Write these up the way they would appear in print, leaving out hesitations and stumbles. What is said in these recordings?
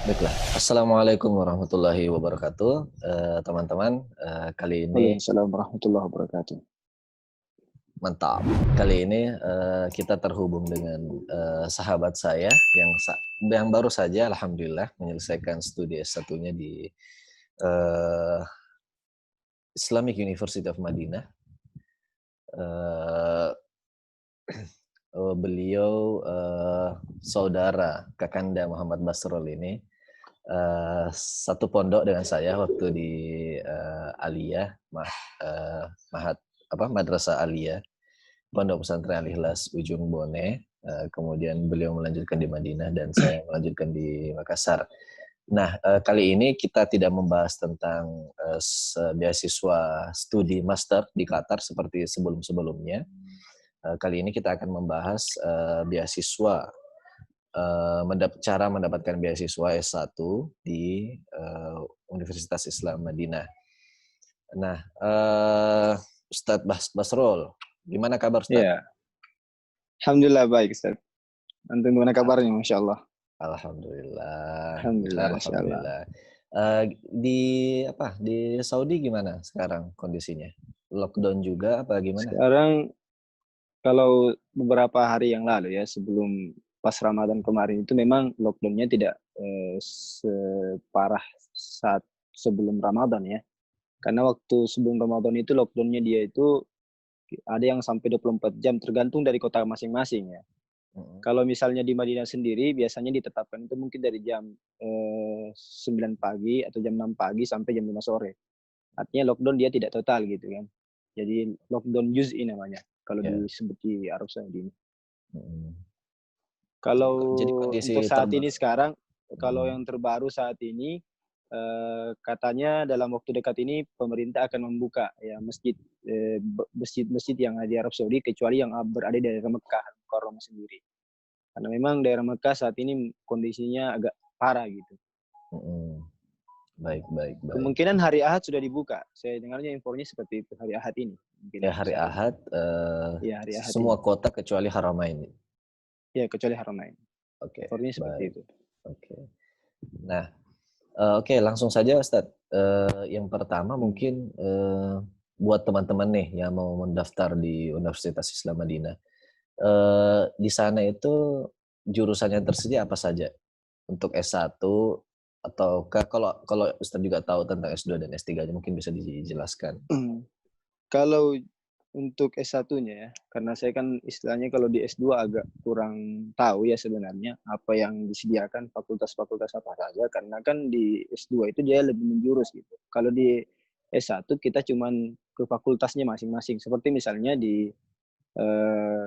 Baiklah, Assalamualaikum warahmatullahi wabarakatuh. Teman-teman, kali ini Waalaikumsalam warahmatullahi wabarakatuh. mantap. Kali ini kita terhubung dengan sahabat saya yang baru saja, alhamdulillah, menyelesaikan studi S1-nya di eh, Islamic University of Madinah. Eh, Beliau saudara Kakanda Muhammad Basrul ini satu pondok dengan saya waktu di Aliyah, Madrasah Aliyah, Pondok Pesantren Al-Ikhlas Ujung Bone. Kemudian beliau melanjutkan di Madinah dan saya melanjutkan di Makassar. Nah, kali ini kita tidak membahas tentang beasiswa studi master di Qatar seperti sebelum-sebelumnya. Kali ini kita akan membahas beasiswa, cara mendapatkan beasiswa S1 di Universitas Islam Madinah. Nah, Ustadz Basrul, gimana kabar Ustadz? Ya, alhamdulillah baik Ustaz. Antum gimana kabarnya? Masya Allah. Alhamdulillah. Alhamdulillah, Masya Allah. Alhamdulillah. Di Saudi gimana sekarang kondisinya? Lockdown juga apa gimana? Sekarang kalau beberapa hari yang lalu ya, sebelum pas Ramadan kemarin itu memang lockdown-nya tidak separah saat sebelum Ramadan ya. Karena waktu sebelum Ramadan itu lockdown-nya dia itu ada yang sampai 24 jam tergantung dari kota masing-masing ya. Kalau misalnya di Madinah sendiri biasanya ditetapkan itu mungkin dari jam 9 pagi atau jam 6 pagi sampai jam 5 sore. Artinya lockdown dia tidak total gitu kan. Jadi lockdown juz'i namanya kalau Ya. disebut di Arab Saudi. Hmm. Kalau Jadi kondisi untuk saat ini sekarang, kalau Hmm. yang terbaru saat ini katanya dalam waktu dekat ini pemerintah akan membuka ya masjid-masjid yang ada di Arab Saudi kecuali yang berada di daerah Mekah, Mukarramah sendiri. Karena memang daerah Mekah saat ini kondisinya agak parah gitu. Hmm. Baik. Kemungkinan hari Ahad sudah dibuka. Saya dengarnya infonya seperti itu hari Ahad ini. Mungkin Ya hari saat ini. Ahad, Ya hari Ahad semua ini. kota kecuali Haramain. Ya kecuali Haramain. Oke, Infonya seperti baik. itu. Oke. Nah, oke, langsung saja Ustadz. Yang pertama mungkin buat teman-teman nih yang mau mendaftar di Universitas Islam Madinah. Di sana itu jurusannya tersedia apa saja? Untuk S1 atau kalau kalau Ustadz juga tahu tentang S2 dan S3-nya mungkin bisa dijelaskan. Kalau untuk S1-nya ya, karena saya kan istilahnya kalau di S2 agak kurang tahu ya sebenarnya apa yang disediakan fakultas-fakultas apa saja, karena kan di S2 itu dia lebih menjurus gitu. Kalau di S1 kita cuman ke fakultasnya masing-masing. Seperti misalnya eh,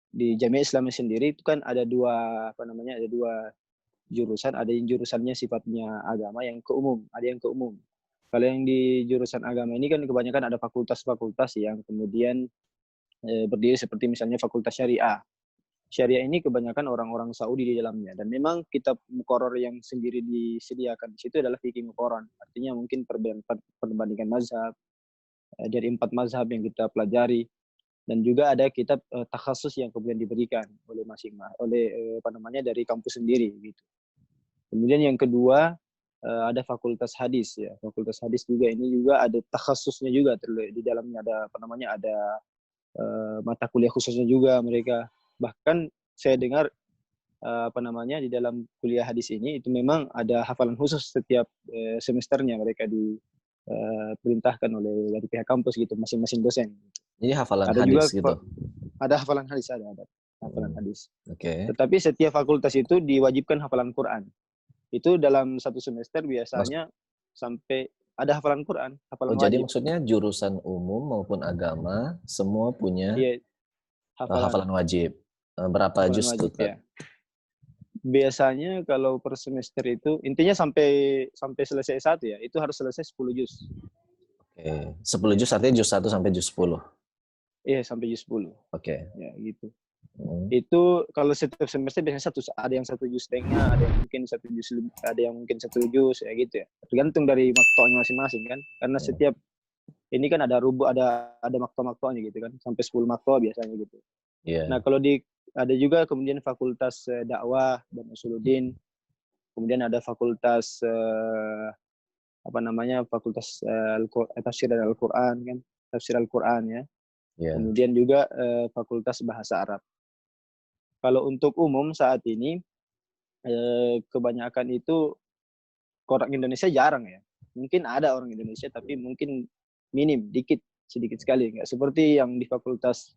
di Jamiah Islamiyah sendiri itu kan ada ada dua jurusan, ada yang jurusannya sifatnya agama yang ke umum, ada yang ke umum. Kalau yang di jurusan agama ini kan kebanyakan ada fakultas-fakultas yang kemudian berdiri seperti misalnya Fakultas Syariah. Syariah ini kebanyakan orang-orang Saudi di dalamnya, dan memang kitab muqarrar yang sendiri disediakan di situ adalah fikih muqarrar. Artinya mungkin perbandingan mazhab dari 4 mazhab yang kita pelajari, dan juga ada kitab takhasus yang kemudian diberikan oleh dari kampus sendiri gitu. Kemudian yang kedua ada fakultas hadis ya. Fakultas hadis juga ini juga ada takhasusnya juga, di dalamnya ada mata kuliah khususnya juga mereka. Bahkan saya dengar di dalam kuliah hadis ini itu memang ada hafalan khusus setiap semesternya mereka diperintahkan oleh dari pihak kampus gitu, masing-masing dosen. Jadi hafalan Ada hadis juga gitu. ada hafalan hadis, ada hafalan hadis. Oke. Tetapi setiap fakultas itu diwajibkan hafalan Quran. Itu dalam satu semester biasanya sampai ada hafalan Quran, hafalan Jadi wajib. maksudnya jurusan umum maupun agama semua punya Iya, hafalan hafalan wajib. Berapa hafalan juz tuh, wajib Ustaz? ya. Biasanya kalau per semester itu intinya sampai sampai selesai satu ya, itu harus selesai 10 juz. Oke. 10 Ya. juz artinya juz 1 sampai juz 10. Iya, sampai juz 10. Oke. Ya, gitu. Hmm. Itu kalau setiap semester biasanya ada yang 1,5 juz, ada yang mungkin 1 juz, ada yang mungkin 1 juz ya gitu ya. Tergantung dari maktonya masing-masing kan. Karena setiap ini kan ada ada makto-maktonya gitu kan, sampai 10 makto biasanya gitu. Iya. Nah, ada juga kemudian fakultas dakwah dan usuluddin. kemudian ada fakultas fakultas tafsir dan Al-Qur'an kan, tafsir Al-Qur'an ya. Ya. Kemudian juga fakultas bahasa Arab. Kalau untuk umum saat ini kebanyakan itu orang Indonesia jarang ya. Mungkin ada orang Indonesia tapi mungkin minim, sedikit sekali. Nggak seperti yang di fakultas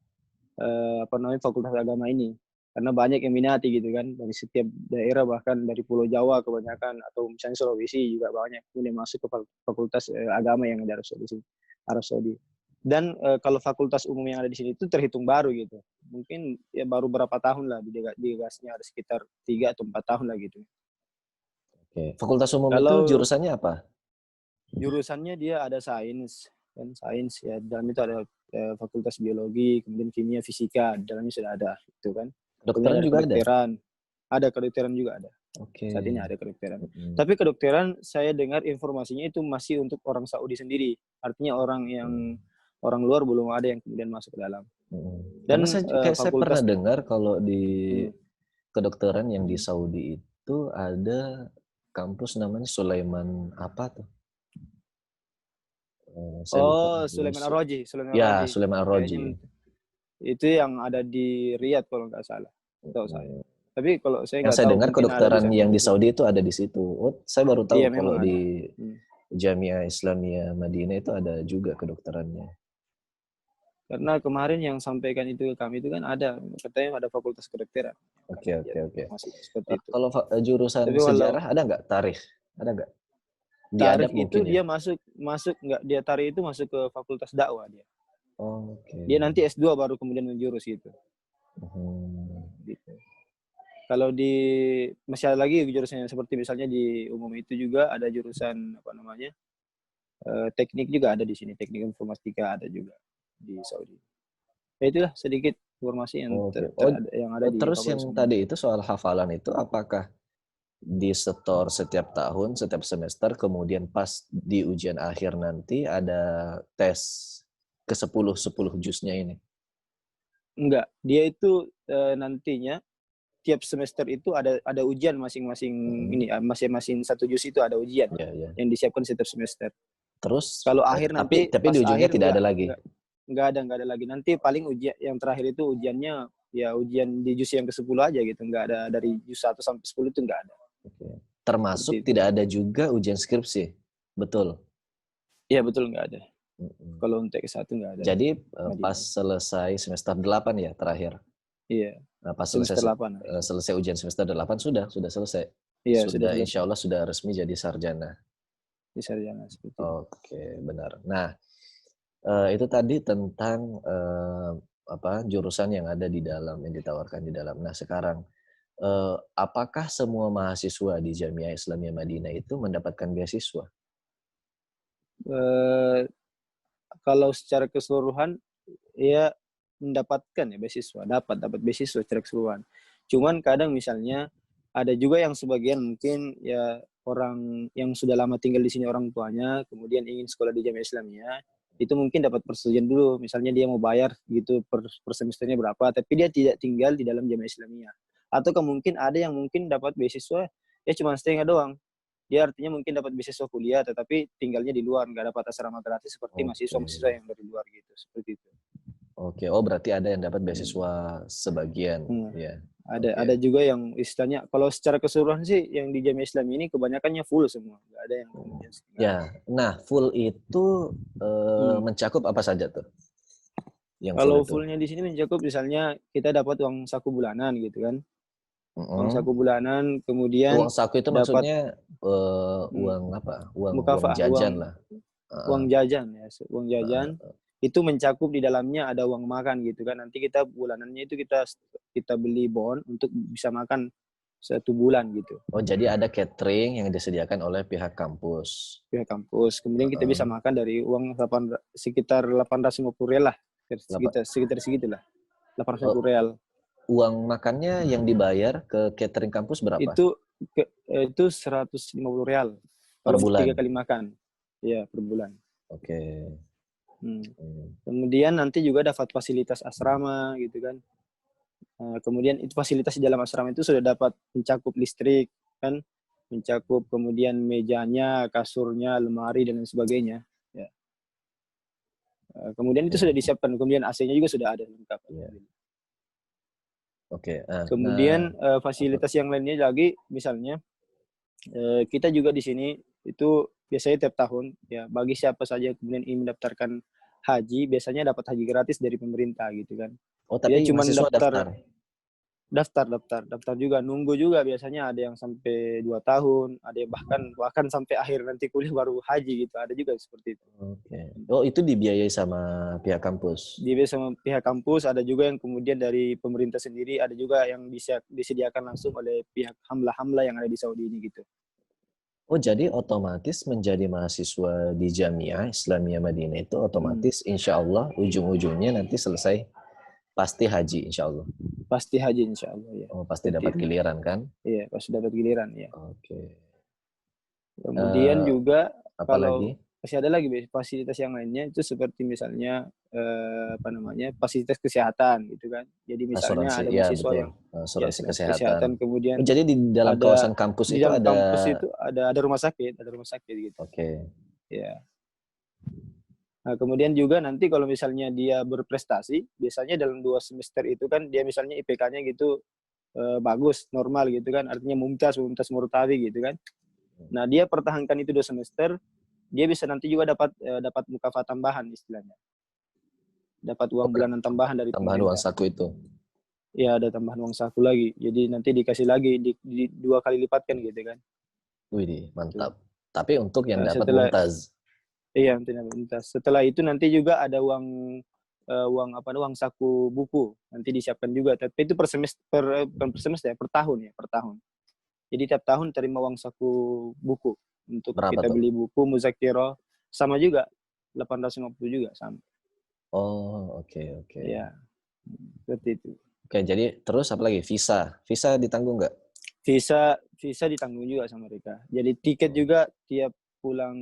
fakultas agama ini. Karena banyak yang minati gitu kan, dari setiap daerah, bahkan dari Pulau Jawa kebanyakan, atau misalnya Sulawesi juga banyak kemudian masuk ke fakultas agama yang ada di Arab Saudi. Dan kalau fakultas umum yang ada di sini itu terhitung baru gitu. Mungkin ya baru berapa tahun lah digasnya, ada sekitar 3 atau 4 tahun lah gitu. Oke. Fakultas umum itu Kalau jurusannya apa? jurusannya dia ada sains ya, dalam itu ada fakultas biologi, kemudian kimia, fisika, dalamnya sudah ada itu kan. Kedokteran juga ada? Ada kedokteran juga ada. Oke. Saat ini ada kedokteran. Tapi kedokteran saya dengar informasinya itu masih untuk orang Saudi sendiri. Artinya orang luar belum ada yang kemudian masuk ke dalam. Dan saya pernah dengar kalau di kedokteran yang di Saudi itu ada kampus namanya Sulaiman apa tuh? Sulaiman Ar-Raji. Ya, Sulaiman Ar-Raji. Itu yang ada di Riyadh kalau nggak salah. Tahu saya. Tapi kalau saya nggak tahu. Yang saya dengar kedokteran yang di Saudi itu ada di situ. Oh, saya baru tahu kalau di Jamiah Islamiyah Madinah itu ada juga kedokterannya. Karena kemarin yang sampaikan itu ke kami itu kan ada, katanya ada fakultas kedokteran. Oke. Masih seperti itu. Kalau jurusan sejarah ada nggak? Tarikh ada nggak? Tarikh itu dia masuk nggak, dia tarikh itu masuk ke fakultas dakwah dia. Oke. Dia nanti S2 baru kemudian menjurus gitu. Gitu. Kalau masih ada lagi jurusannya, seperti misalnya di umum itu juga ada jurusan teknik juga ada di sini, teknik informatika ada juga di Saudi. Ya itulah sedikit informasi yang yang ada di terus yang tadi itu soal hafalan itu apakah disetor setiap tahun, setiap semester, kemudian pas di ujian akhir nanti ada tes ke 10 juznya ini? Enggak, dia itu nantinya tiap semester itu ada ujian masing-masing ini, masing-masing satu juz itu ada ujian yang disiapkan setiap semester. Terus kalau akhir nanti tapi di ujungnya tidak ada lagi. Enggak ada lagi. Nanti paling ujian yang terakhir itu ujiannya ya ujian di juz yang ke-10 aja gitu. Enggak ada dari juz 1 sampai 10 itu enggak ada. Oke. Termasuk tidak ada juga ujian skripsi. Betul? Iya, betul, enggak ada. Kalau untuk S1 enggak ada. Jadi pas selesai semester 8 ya terakhir? Iya. Nah, pas selesai ujian semester 8 sudah selesai. Iya, sudah insya Allah sudah resmi jadi sarjana. Di sarjana seperti itu. Oke, benar. Nah, itu tadi tentang jurusan yang ada di dalam, yang ditawarkan di dalam. Nah, sekarang apakah semua mahasiswa di Jamiah Islamiyah Madinah itu mendapatkan beasiswa? Kalau secara keseluruhan ya mendapatkan ya beasiswa, dapat beasiswa secara keseluruhan. Cuman kadang misalnya ada juga yang sebagian mungkin ya orang yang sudah lama tinggal di sini orang tuanya, kemudian ingin sekolah di Jamiah Islamiyah, itu mungkin dapat persetujuan dulu. Misalnya dia mau bayar gitu per semesternya berapa, tapi dia tidak tinggal di dalam Jamiah Islamiyah. Atau mungkin ada yang mungkin dapat beasiswa ya cuma setengah doang. Dia artinya mungkin dapat beasiswa kuliah, tetapi tinggalnya di luar, nggak dapat asrama gratis seperti mahasiswa yang dari luar gitu, seperti itu. Oke, berarti ada yang dapat beasiswa sebagian, ya. Ada juga yang istilahnya, kalau secara keseluruhan sih yang di Jamiah Islam ini kebanyakannya full semua, nggak ada yang kemudian. Ya, nah full itu mencakup apa saja tuh? Kalau fullnya di sini mencakup misalnya kita dapat uang saku bulanan gitu kan. Uang saku bulanan, kemudian uang saku itu maksudnya uang apa? Uang jajan lah. Uang jajan ya, uang jajan. Itu mencakup di dalamnya ada uang makan gitu kan. Nanti kita bulanannya itu kita beli bon untuk bisa makan 1 bulan gitu. Oh, jadi ada catering yang disediakan oleh pihak kampus. Kemudian kita bisa makan dari uang sekitar 850 rial lah. Sekitar segitulah. 850 rial. Uang makannya yang dibayar ke catering kampus berapa? Itu 150 rial. Per bulan? 3 kali makan. Iya, per bulan. Oke. Kemudian nanti juga dapat fasilitas asrama gitu kan. Kemudian itu fasilitas di dalam asrama itu sudah dapat mencakup listrik kan. mencakup kemudian mejanya, kasurnya, lemari dan lain sebagainya. Ya. Kemudian itu sudah disiapkan, kemudian AC-nya juga sudah ada lengkap. Iya. Oke. Kemudian fasilitas yang lainnya lagi, misalnya kita juga di sini itu biasanya tiap tahun ya bagi siapa saja kemudian ingin mendaftarkan haji, biasanya dapat haji gratis dari pemerintah gitu kan. Oh, Dia tapi cuma mahasiswa daftar. daftar juga, nunggu juga, biasanya ada yang sampai 2 tahun, ada yang bahkan sampai akhir nanti kuliah baru haji gitu, ada juga seperti itu. Oke. Oh, itu dibiayai sama pihak kampus. Dibiayai sama pihak kampus, ada juga yang kemudian dari pemerintah sendiri, ada juga yang disediakan langsung oleh pihak hamla-hamla yang ada di Saudi ini gitu. Oh, jadi otomatis menjadi mahasiswa di Jamiah Islamiyah Madinah itu otomatis insya Allah ujung-ujungnya nanti selesai pasti haji insya Allah. Pasti haji insya Allah ya. Oh, pasti dapat giliran kan? Iya, pasti dapat giliran ya. Oke. Kemudian juga kalau Apalagi? masih ada lagi fasilitas yang lainnya itu seperti misalnya fasilitas kesehatan gitu kan. Jadi misalnya Asuransi, ada ya mahasiswa betul. yang Asuransi asuransi kesehatan. kemudian Jadi di dalam kawasan kampus di itu dalam ada. kampus itu ada rumah sakit gitu. Oke. Ya. Nah, kemudian juga nanti kalau misalnya dia berprestasi, biasanya dalam 2 semester itu kan dia misalnya IPK-nya gitu bagus, normal gitu kan, artinya mumtaz murtawi gitu kan. Nah, dia pertahankan itu 2 semester, dia bisa nanti juga dapat mukafat tambahan istilahnya. Dapat uang bulanan tambahan dari Tambahan uang pemerintah. saku itu. Ya, ada tambahan uang saku lagi. Jadi nanti dikasih lagi di 2 kali lipatkan gitu kan. Wih, mantap. Tapi untuk yang dapat Setelah mumtaz. Iya, nanti mumtaz. Setelah itu nanti juga ada uang saku buku. Nanti disiapkan juga, tapi itu bukan per semester ya, per tahun. Jadi tiap tahun terima uang saku buku untuk Berapa kita tuh? beli buku muzakirah, sama juga 850 juga sama. Oh, oke. Ya, seperti itu. Oke, jadi terus apa lagi? Visa ditanggung nggak? Visa ditanggung juga sama mereka. Jadi tiket juga tiap pulang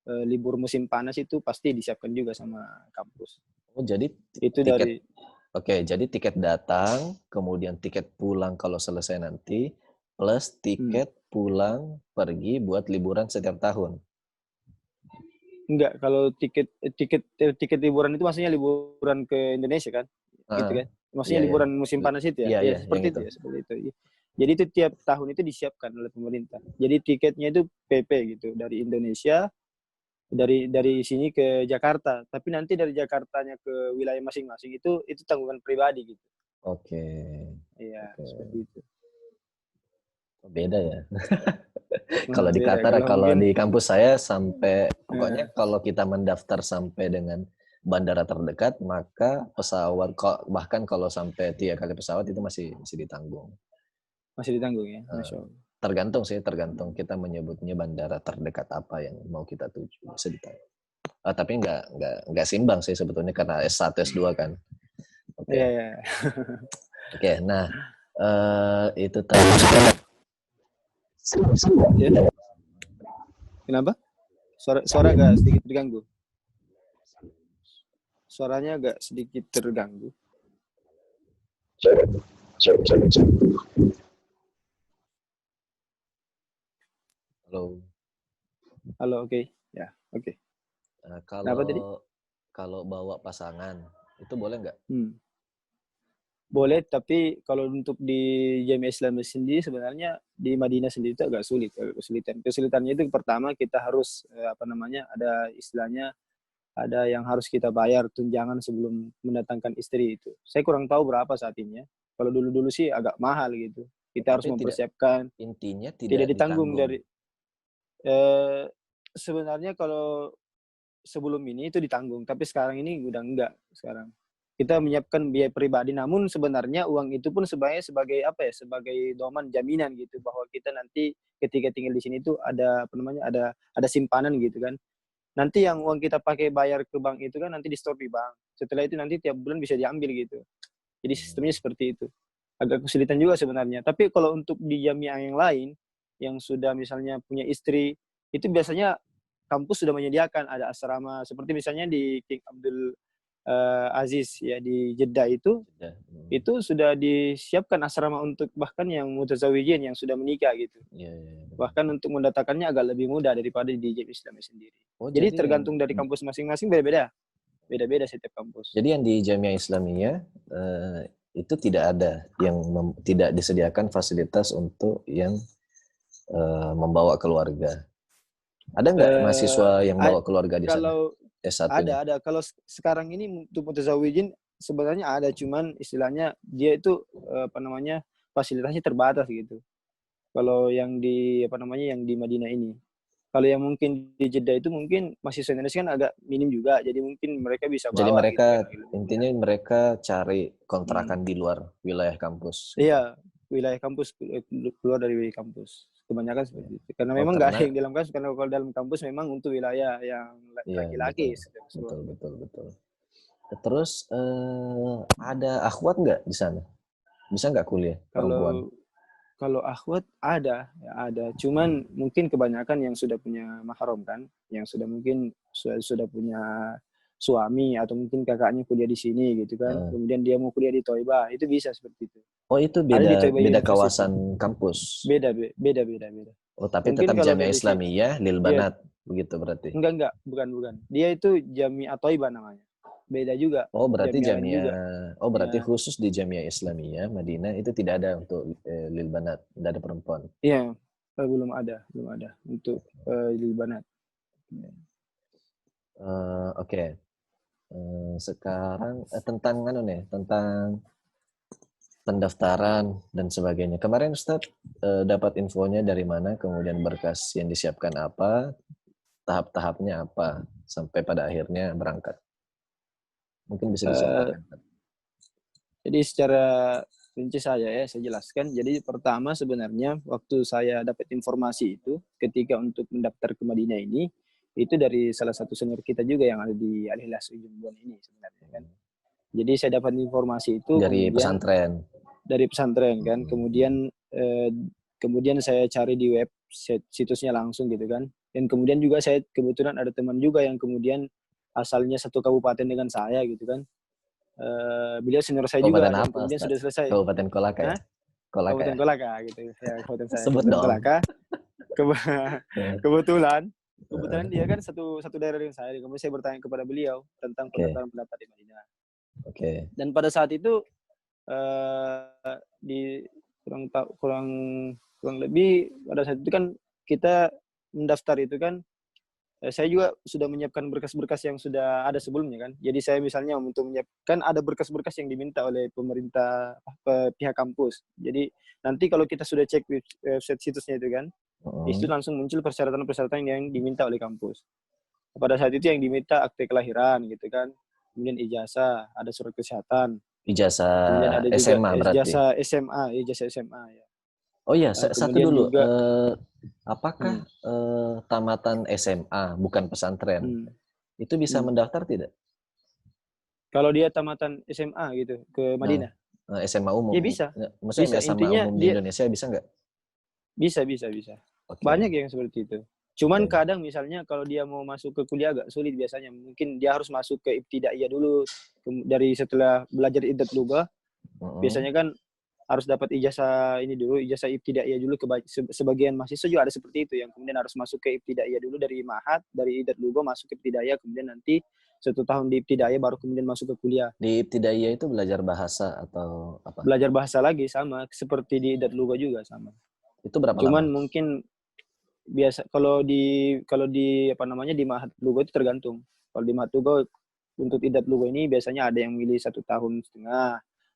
libur musim panas itu pasti disiapkan juga sama kampus. Oh, jadi Itu tiket. dari Oke, jadi tiket datang, kemudian tiket pulang kalau selesai nanti, plus tiket pulang pergi buat liburan setiap tahun. enggak, kalau tiket liburan itu maksudnya liburan ke Indonesia kan? Gitu kan? Maksudnya Iya, iya. liburan musim panas itu ya? Iya, Ya iya, yang seperti itu. itu ya, seperti itu. Jadi itu tiap tahun itu disiapkan oleh pemerintah. Jadi tiketnya itu PP gitu, dari Indonesia, dari sini ke Jakarta. Tapi nanti dari Jakartanya ke wilayah masing-masing itu tanggungan pribadi gitu. Oke. Iya, seperti itu. Beda ya. Nah, Kalau di beda. Qatar, kalau Mungkin di kampus saya sampai, pokoknya kalau kita mendaftar sampai dengan bandara terdekat, maka pesawat, bahkan kalau sampai 3 kali pesawat itu masih ditanggung. masih ditanggung ya, Masya Allah. Tergantung kita menyebutnya bandara terdekat apa yang mau kita tuju, bisa ditanggung. Tapi nggak seimbang sih sebetulnya karena S1 S2 kan. Oke. Iya. Oke, nah itu tadi. Ya. Kenapa? Suara agak sedikit terganggu. Suaranya agak sedikit terganggu. Halo, oke. Ya, oke. Kenapa tadi? Kalau bawa pasangan, itu boleh nggak? Boleh, tapi kalau untuk di Jamiah Islamiyah sendiri sebenarnya di Madinah sendiri itu agak kesulitan. Kesulitannya itu pertama kita harus ada istilahnya, ada yang harus kita bayar tunjangan sebelum mendatangkan istri itu. Saya kurang tahu berapa saat ini ya. Kalau dulu-dulu sih agak mahal gitu. Kita harus mempersiapkan. Intinya tidak ditanggung dari sebenarnya kalau sebelum ini itu ditanggung, tapi sekarang ini udah enggak sekarang. Kita menyiapkan biaya pribadi, namun sebenarnya uang itu pun sebagai doman jaminan gitu, bahwa kita nanti ketika tinggal di sini itu ada ada simpanan gitu kan. Nanti yang uang kita pakai bayar ke bank itu kan nanti di store di bank. Setelah itu nanti tiap bulan bisa diambil gitu. Jadi sistemnya seperti itu. Agak kesulitan juga sebenarnya. Tapi kalau untuk di jamiah yang lain, yang sudah misalnya punya istri, itu biasanya kampus sudah menyediakan ada asrama. Seperti misalnya di King Abdul Aziz ya di Jeddah itu sudah disiapkan asrama untuk bahkan yang mutazawijin yang sudah menikah gitu. Iya, iya. Bahkan untuk mendatakannya agak lebih mudah daripada di Jamiah Islamiyah sendiri. Oh, Jadi jadi tergantung dari kampus masing-masing beda-beda. Beda-beda setiap kampus. Jadi yang di Jamiah Islamiyah itu tidak ada yang tidak disediakan fasilitas untuk yang membawa keluarga. Ada nggak mahasiswa yang bawa keluarga di sana? Kalau S1-nya? ada. Kalau sekarang ini untuk mutazawijin sebenarnya ada, cuman istilahnya dia itu fasilitasnya terbatas gitu. Kalau yang di yang di Madinah ini. Kalau yang mungkin di Jeddah itu mungkin mahasiswa Indonesia kan agak minim juga, jadi mungkin mereka bisa Jadi bawa gitu mereka kan. intinya mereka cari kontrakan di luar wilayah kampus. Gitu. Iya, wilayah kampus, keluar dari wilayah kampus. Kebanyakan seperti itu. Karena memang nggak ada yang di dalam kampus, karena kalau dalam kampus memang untuk wilayah yang laki-laki. Betul. Terus ada akhwat nggak di sana? Bisa nggak kuliah perempuan? Kalau akhwat ada. Cuman mungkin kebanyakan yang sudah punya mahram kan, yang sudah mungkin sudah punya suami atau mungkin kakaknya kuliah di sini gitu kan. Kemudian dia mau kuliah di Thoibah, itu bisa seperti itu. Oh, itu beda kawasan kampus. Beda. Oh, tapi Mungkin tetap kalau Jamiah Islamiyah Lil Banat begitu berarti. Enggak, bukan. Dia itu Jamiah Thoibah namanya. Beda juga. Oh, berarti juga. Oh, berarti khusus di Jamiah Islamiyah Madinah itu tidak ada untuk Lil Banat, tidak ada perempuan. Iya, belum ada untuk Lil Banat. Oke. Sekarang tentang pendaftaran dan sebagainya. Kemarin Ustadz dapat infonya dari mana, kemudian berkas yang disiapkan apa, tahap-tahapnya apa, sampai pada akhirnya berangkat. Mungkin bisa disampaikan. Jadi secara rinci saya jelaskan. Jadi pertama sebenarnya waktu saya dapat informasi itu ketika untuk mendaftar ke Madinah ini, itu dari salah satu senior kita juga yang ada di Al-Hilal Ujung Buan ini sebenarnya kan. Jadi saya dapat informasi itu dari pesantren. Dari pesantren kan. Kemudian saya cari di web situsnya langsung gitu kan. Dan kemudian juga saya kebetulan ada teman juga yang kemudian asalnya satu kabupaten dengan saya gitu kan. Beliau senior saya juga dan kemudian sudah selesai. Kabupaten Kolaka ya? Kabupaten Kolaka gitu ya, kabupaten saya. Sebut dong. Kolaka. Kebetulan dia kan satu daerah dengan saya. Kemudian saya bertanya kepada beliau tentang pendaftaran di Madinah. Oke. Dan pada saat itu di kurang lebih pada saat itu kan kita mendaftar itu kan saya juga sudah menyiapkan berkas-berkas yang sudah ada sebelumnya kan. Jadi saya misalnya untuk menyiapkan ada berkas-berkas yang diminta oleh pemerintah pihak kampus. Jadi nanti kalau kita sudah cek website situsnya itu kan, itu langsung muncul persyaratan-persyaratan yang diminta oleh kampus. Pada saat itu yang diminta akte kelahiran gitu kan, kemudian ijazah, ada surat kesehatan. Ijazah ada SMA juga berarti? Ijazah SMA ya. Oh iya, satu dulu. Juga, apakah tamatan SMA, bukan pesantren, itu bisa mendaftar tidak? Kalau dia tamatan SMA gitu, ke Madinah? SMA umum? Ya bisa. Maksudnya SMA intinya umum di Indonesia bisa nggak? Bisa. Okay. Banyak yang seperti itu. Cuman kadang misalnya kalau dia mau masuk ke kuliah agak sulit biasanya. Mungkin dia harus masuk ke ibtidaiyah dulu. Dari setelah belajar iddat lugah, biasanya kan harus dapat ijazah ini dulu, ijazah ibtidaiyah dulu. Sebagian mahasiswa juga ada seperti itu, yang kemudian harus masuk ke ibtidaiyah dulu dari ma'had, dari iddat lugah masuk ke ibtidaiyah, kemudian nanti 1 tahun di ibtidaiyah baru kemudian masuk ke kuliah. Di ibtidaiyah itu belajar bahasa atau apa? Belajar bahasa lagi sama, seperti di iddat lugah juga sama. Itu berapa Cuman lama? mungkin biasa kalau di di ma'had lugah itu tergantung. Kalau di ma'had lugah untuk iddat lugah ini biasanya ada yang milih 1,5 tahun,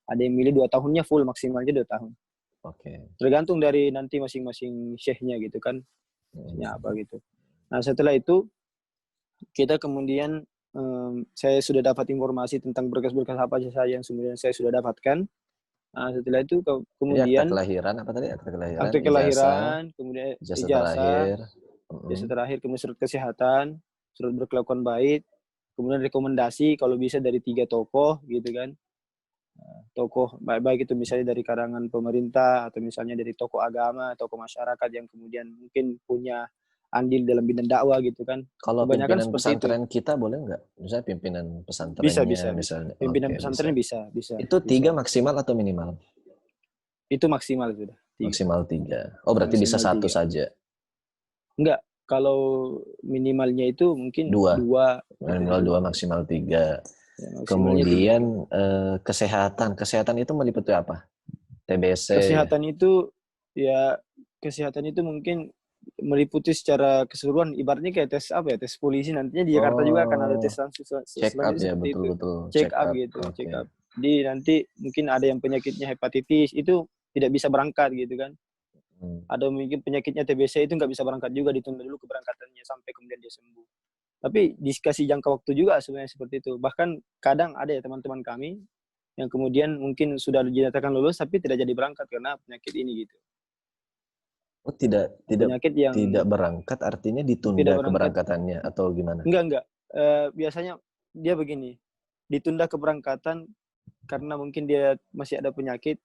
ada yang milih 2 tahunnya full, maksimalnya 2 tahun. Oke. Tergantung dari nanti masing-masing syekhnya gitu kan. Apa gitu. Nah, setelah itu kita kemudian saya sudah dapat informasi tentang berkas-berkas apa saja yang kemudian saya sudah dapatkan. Nah, setelah itu kemudian akte kelahiran apa tadi? Akte kelahiran, kemudian ijazah terakhir, kemudian surat kesehatan, surat berkelakuan baik, kemudian rekomendasi kalau bisa dari 3 tokoh gitu kan. Tokoh baik itu misalnya dari karangan pemerintah atau misalnya dari tokoh agama, tokoh masyarakat yang kemudian mungkin punya andil dalam bidang dakwah gitu kan. Kalau Kebanyakan pimpinan seperti itu. pesantren kita boleh nggak? Misalnya pimpinan Bisa, pesantrennya bisa, bisa. misalnya. Pimpinan Oke, bisa. pesantren bisa, Itu bisa. 3 maksimal atau minimal? Itu maksimal sudah, 3. Maksimal 3. Oh, berarti bisa Maksimal 1 3. saja. Enggak, kalau minimalnya itu mungkin 2. 2 gitu, Minimal 2, 2. maksimal 3. Ya, maksimalnya 3 itu. Kemudian kesehatan. Kesehatan itu meliputi apa? TBC. Kesehatan itu ya kesehatan itu mungkin meliputi secara keseluruhan, ibaratnya kayak tes apa ya, tes polisi nantinya di Jakarta juga akan ada tes Oh, langsung check up selanjutnya ya, seperti itu. betul-betul. Check up Up. gitu, Oke. check up. Jadi nanti mungkin ada yang penyakitnya hepatitis itu tidak bisa berangkat gitu kan. Ada mungkin penyakitnya TBC itu nggak bisa berangkat juga, ditunda dulu keberangkatannya sampai kemudian dia sembuh. Tapi dikasih jangka waktu juga sebenarnya seperti itu. Bahkan kadang ada ya teman-teman kami yang kemudian mungkin sudah dinyatakan lulus tapi tidak jadi berangkat karena penyakit ini gitu. Oh, tidak Penyakit yang berangkat artinya tidak ditunda berangkat. keberangkatannya atau gimana? Enggak. Biasanya dia begini, ditunda keberangkatan karena mungkin dia masih ada penyakit,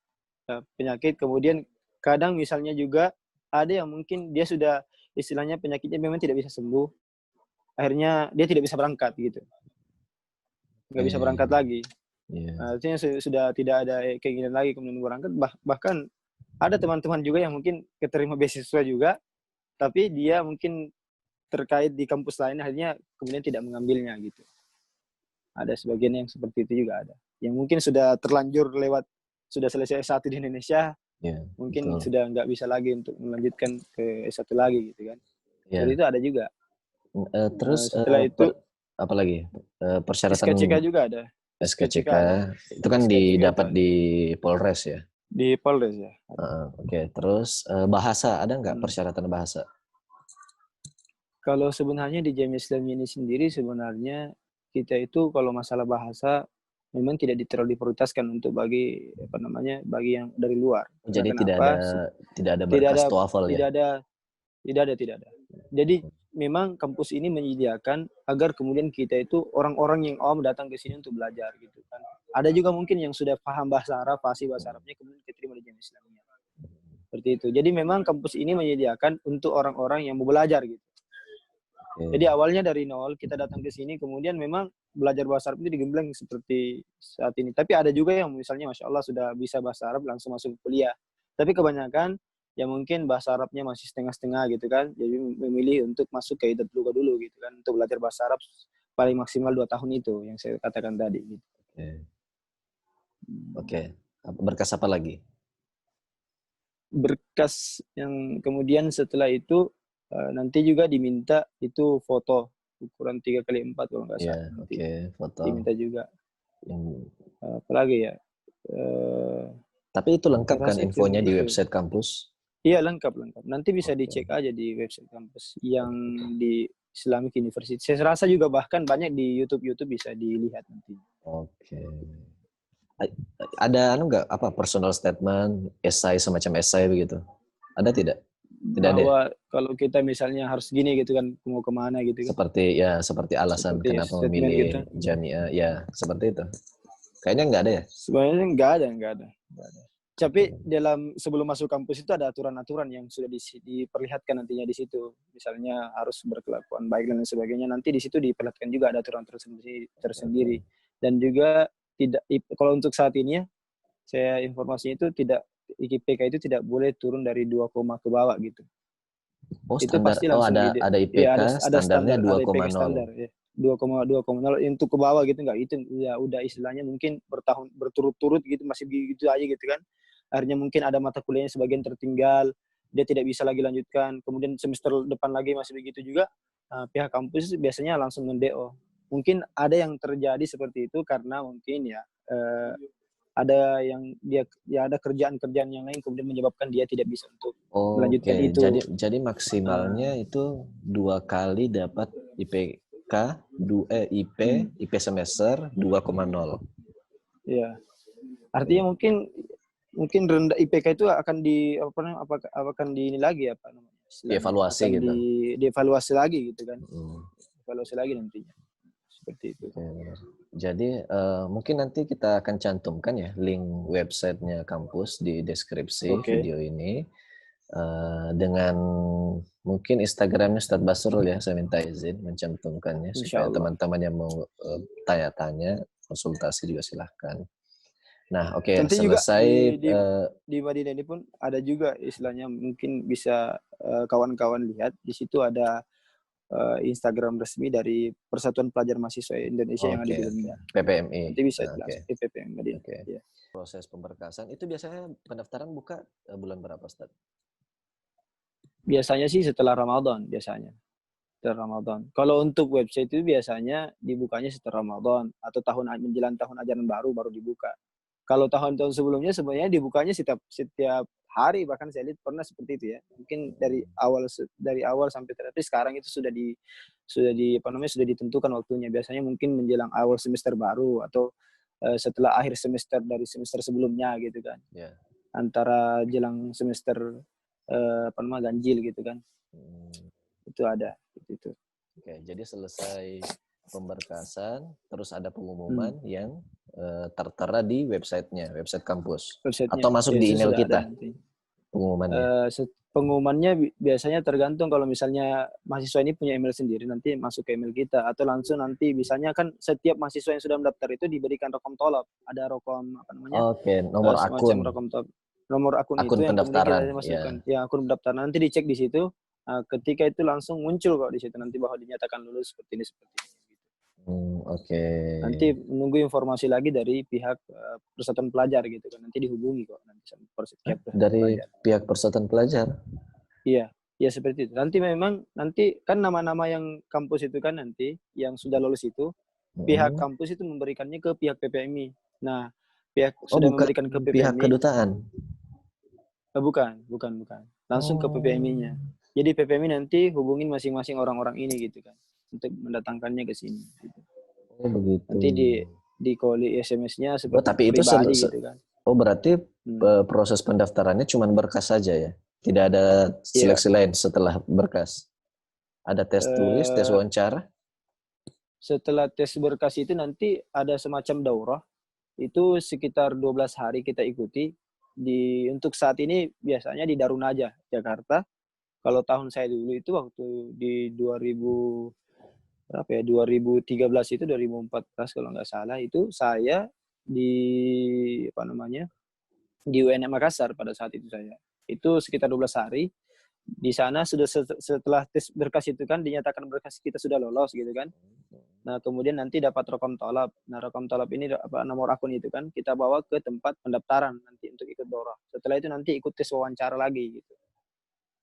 kemudian kadang misalnya juga ada yang mungkin dia sudah istilahnya penyakitnya memang tidak bisa sembuh, akhirnya dia tidak bisa berangkat gitu. Nggak bisa berangkat lagi. Yeah. Artinya sudah tidak ada keinginan lagi kemudian berangkat. Bahkan ada teman-teman juga yang mungkin keterima beasiswa juga, tapi dia mungkin terkait di kampus lain akhirnya kemudian tidak mengambilnya gitu. Ada sebagian yang seperti itu juga ada. Yang mungkin sudah terlanjur sudah selesai S1 di Indonesia, mungkin betul. sudah nggak bisa lagi untuk melanjutkan ke S1 lagi gitu kan. Yeah. Jadi itu ada juga. Terus setelah itu apa lagi? Persyaratan SKCK juga ada. SKCK ada. itu kan didapat di Polres ya? Di Polres ya. Oke. Terus bahasa ada nggak persyaratan bahasa? Kalau sebenarnya di Jamiah Islamiyah ini sendiri sebenarnya kita itu kalau masalah bahasa memang tidak terlalu diprioritaskan untuk bagi yang dari luar. Jadi Kenapa? tidak ada berkas TOEFL ya? Tidak ada. Jadi memang kampus ini menyediakan agar kemudian kita itu orang-orang yang awam datang ke sini untuk belajar gitu kan. Ada juga mungkin yang sudah paham bahasa Arab, fasih bahasa Arabnya kemudian diterima di Jamiah Islamiyah. Seperti itu. Jadi memang kampus ini menyediakan untuk orang-orang yang mau belajar gitu. Jadi awalnya dari nol kita datang ke sini, kemudian memang belajar bahasa Arab itu digembleng seperti saat ini. Tapi ada juga yang misalnya Masya Allah sudah bisa bahasa Arab langsung masuk kuliah. Tapi kebanyakan yang mungkin bahasa Arabnya masih setengah-setengah gitu kan. Jadi memilih untuk masuk ke Idat Lughah dulu gitu kan. Untuk belajar bahasa Arab paling maksimal 2 tahun itu yang saya katakan tadi. Gitu. Oke. Berkas apa lagi? Berkas yang kemudian setelah itu nanti juga diminta itu foto ukuran 3x4 kalau nggak salah. Foto. Diminta juga. Apalagi ya. Tapi itu lengkap kan infonya di website kampus? Iya lengkap. Nanti bisa dicek aja di website kampus yang di Islamic University. Saya rasa juga bahkan banyak di YouTube bisa dilihat nanti. Oke. Ada nggak personal statement, esai semacam esai begitu? Ada tidak? Tidak bahwa ada. Kalau kita misalnya harus gini gitu kan, mau kemana gitu kan. Seperti alasan kenapa memilih Jamiah, ya seperti itu. Kayaknya nggak ada ya? Sebenarnya nggak ada. Tapi sebelum masuk kampus itu ada aturan-aturan yang sudah diperlihatkan nantinya di situ. Misalnya harus berkelakuan baik dan sebagainya. Nanti di situ diperlihatkan juga ada aturan tersendiri. Dan juga kalau untuk saat ini ya, saya informasinya itu IPK itu tidak boleh turun dari 2, ke bawah gitu. Oh, itu standar. pasti langsung ada IPK ada standarnya 2,0. Ya. 2,0 untuk ke bawah gitu enggak, itu ya udah istilahnya mungkin berturut-turut gitu masih gitu aja gitu kan. Akhirnya mungkin ada mata kuliahnya sebagian tertinggal, dia tidak bisa lagi lanjutkan, kemudian semester depan lagi masih begitu juga. Pihak kampus biasanya langsung men-DO. Mungkin ada yang terjadi seperti itu karena mungkin ya ada yang ada kerjaan-kerjaan yang lain kemudian menyebabkan dia tidak bisa untuk melanjutkan itu. Jadi maksimalnya itu 2 kali dapat IPK, IP semester 2,0. Iya. Artinya mungkin rendah IPK itu akan ini lagi apa namanya? Dievaluasi gitu. Dievaluasi lagi gitu kan. Evaluasi lagi nantinya. Seperti itu. Jadi mungkin nanti kita akan cantumkan ya link websitenya kampus di deskripsi video ini dengan Mungkin Instagramnya Ustadz Basrul ya, saya minta izin mencantumkannya supaya Insyaallah. teman-teman yang mau tanya-tanya, konsultasi juga silahkan. Nah, oke, Nanti juga selesai. di Madinah ini pun ada juga istilahnya mungkin bisa kawan-kawan lihat di situ ada Instagram resmi dari Persatuan Pelajar Mahasiswa Indonesia yang ada Oke, di Benda. PPMI. Nanti bisa Oke, langsung PPM Madinah. oke. Ya. Proses pemberkasan itu biasanya pendaftaran buka bulan berapa, Ustaz? Biasanya sih setelah Ramadan biasanya. Setelah Ramadan. Kalau untuk website itu biasanya dibukanya setelah Ramadan atau menjelang tahun ajaran baru dibuka. Kalau tahun-tahun sebelumnya sebenarnya dibukanya setiap hari, bahkan saya lihat pernah seperti itu ya. Mungkin dari awal sampai terakhir. Sekarang itu sudah ditentukan waktunya. Biasanya mungkin menjelang awal semester baru atau setelah akhir semester dari semester sebelumnya gitu kan. Ya. Antara jelang semester ganjil gitu kan. Itu ada itu. Oke, jadi selesai pemberkasan, terus ada pengumuman yang tertera di websitenya, website kampus. Websitenya Atau masuk ya, di itu email sudah ada kita nanti. pengumumannya. Pengumumannya biasanya tergantung, kalau misalnya mahasiswa ini punya email sendiri nanti masuk ke email kita, atau langsung nanti misalnya kan setiap mahasiswa yang sudah mendaftar itu diberikan rekom tolop, ada rekom Oke, nomor semacam akun. rekom tolop, nomor akun itu yang kemudian pendaftaran, kita masukkan ya. akun pendaftaran, nanti dicek di situ, ketika itu langsung muncul kok di situ nanti bahwa dinyatakan lulus seperti ini. Oke. Nanti menunggu informasi lagi dari pihak Persatuan Pelajar gitu kan, nanti dihubungi kok nanti sama Persatuan dari Pelajar. Pihak Persatuan Pelajar. Iya, ya seperti itu. Nanti kan nama-nama yang kampus itu kan nanti yang sudah lulus itu pihak kampus itu memberikannya ke pihak PPMI. Nah, sudah memberikan ke PPMI. Pihak kedutaan. Bukan. Langsung ke PPMI-nya. Jadi PPMI nanti hubungin masing-masing orang-orang ini gitu kan untuk mendatangkannya ke sini gitu. Oh, begitu. Nanti di call SMS-nya seperti tapi itu pribadi gitu kan. Oh, berarti proses pendaftarannya cuma berkas saja ya? Tidak ada seleksi lain setelah berkas? Ada tes tulis, tes wawancara? Setelah tes berkas itu nanti ada semacam daurah. Itu sekitar 12 hari kita ikuti. Untuk saat ini biasanya di Darunaja, Jakarta. Kalau tahun saya dulu itu waktu di 2013 itu 2014 kalau nggak salah, itu saya di di UNM Makassar pada saat itu saya. Itu sekitar 12 hari. Di sana sudah setelah tes berkas itu kan dinyatakan berkas kita sudah lolos gitu kan. Nah, kemudian nanti dapat rekom tolap. Nah, rekom tolap ini nomor akun itu kan kita bawa ke tempat pendaftaran nanti untuk ikut daurah. Setelah itu nanti ikut tes wawancara lagi gitu.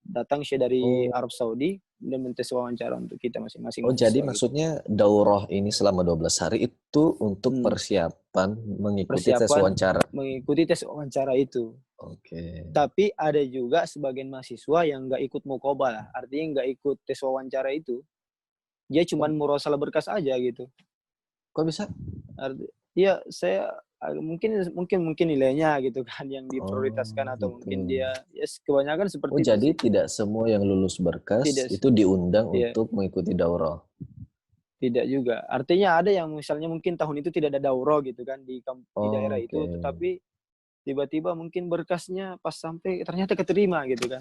Datang dari Arab Saudi dan tes wawancara untuk kita masing-masing. Jadi maksudnya daurah ini selama 12 hari itu untuk persiapan mengikuti tes wawancara. Mengikuti tes wawancara itu. Oke. Tapi ada juga sebagian mahasiswa yang nggak ikut muqabalah, artinya nggak ikut tes wawancara itu. Dia cuma murasalah berkas aja gitu. Kok bisa? Iya, saya mungkin nilainya gitu kan yang diprioritaskan atau mungkin dia kebanyakan seperti itu. Jadi tidak semua yang lulus berkas itu diundang untuk mengikuti daurah. Tidak juga. Artinya ada yang misalnya mungkin tahun itu tidak ada daurah gitu kan di daerah itu, tetapi tiba-tiba mungkin berkasnya pas sampai ternyata keterima gitu kan.